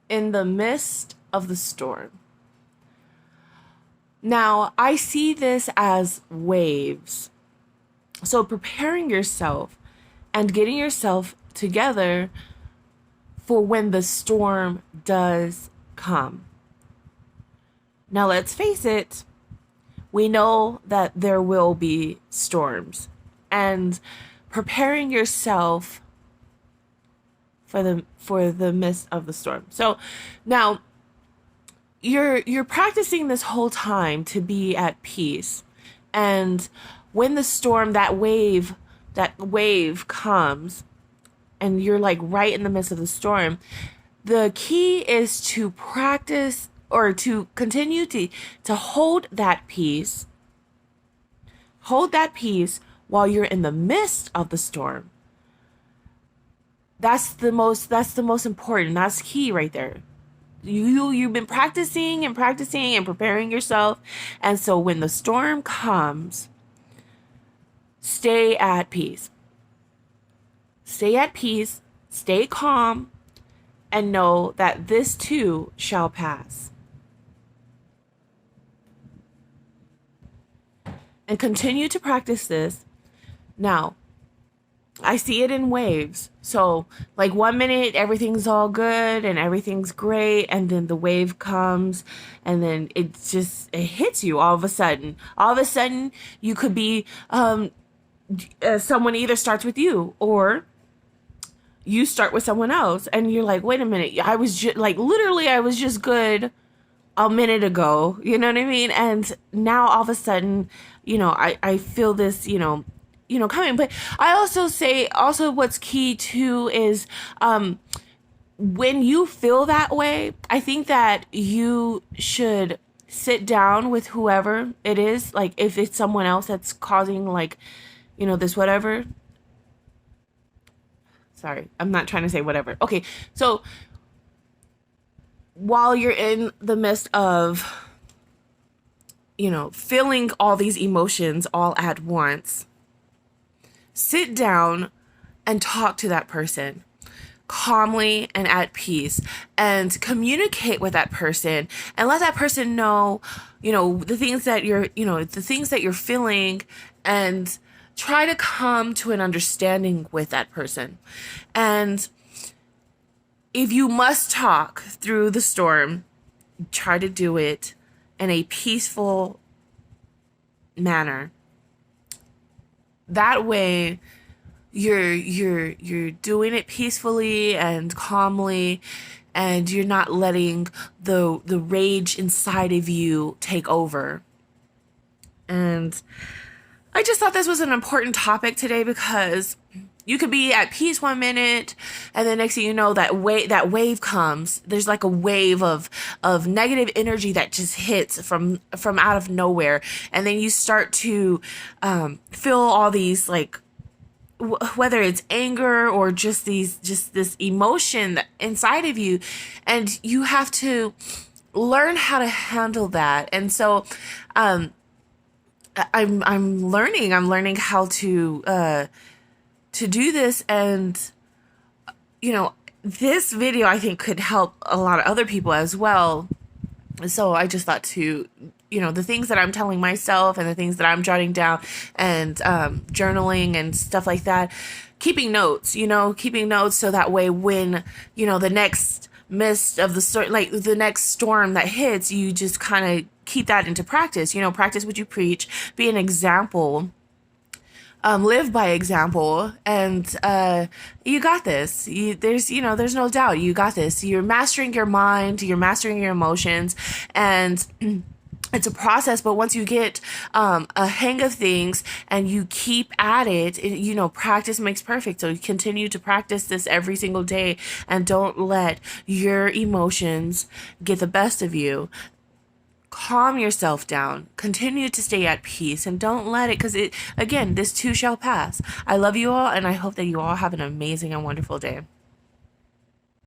in the midst of the storm. Now, I see this as waves. So preparing yourself and getting yourself together for when the storm does come. Now, let's face it, we know that there will be storms, and preparing yourself for the midst of the storm. So now you're practicing this whole time to be at peace, and when the storm, that wave comes, and you're like right in the midst of the storm, the key is to practice or to continue to hold that peace. Hold that peace while you're in the midst of the storm. That's the most important. That's key right there. You've been practicing and preparing yourself. And so when the storm comes, stay at peace. Stay at peace, stay calm, and know that this too shall pass. And continue to practice this. Now, I see it in waves. So, like 1 minute, everything's all good and everything's great. And then the wave comes and then it hits you all of a sudden. All of a sudden, you could be, someone either starts with you or you start with someone else. And you're like, wait a minute. I was just literally, I was just good a minute ago. You know what I mean? And now all of a sudden, I feel this, coming. But I also say, what's key too is, when you feel that way, I think that you should sit down with whoever it is. Like if it's someone else that's causing this whatever. Sorry, I'm not trying to say whatever. Okay, so while you're in the midst of, feeling all these emotions all at once, sit down and talk to that person calmly and at peace, and communicate with that person and let that person know, the things that you're feeling, and try to come to an understanding with that person. And if you must talk through the storm, try to do it in a peaceful manner. That way, you're doing it peacefully and calmly, and you're not letting the rage inside of you take over. And I just thought this was an important topic today, because you could be at peace 1 minute, and then next thing you know, that wave comes. There's like a wave of negative energy that just hits from out of nowhere, and then you start to feel all these, whether it's anger or just this emotion emotion inside of you, and you have to learn how to handle that. And so, I'm learning how to do this, and this video I think could help a lot of other people as well. So I just thought to, the things that I'm telling myself and the things that I'm jotting down and journaling and stuff like that, keeping notes so that way when the next midst of the storm, the next storm that hits, you just kind of keep that into practice. Practice what you preach, be an example, live by example, and you got this. There's no doubt you got this. You're mastering your mind, you're mastering your emotions, and it's a process. But once you get a hang of things and you keep at it, practice makes perfect. So you continue to practice this every single day, and don't let your emotions get the best of you. Calm yourself down. Continue to stay at peace, and don't let it, because this too shall pass. I love you all, and I hope that you all have an amazing and wonderful day.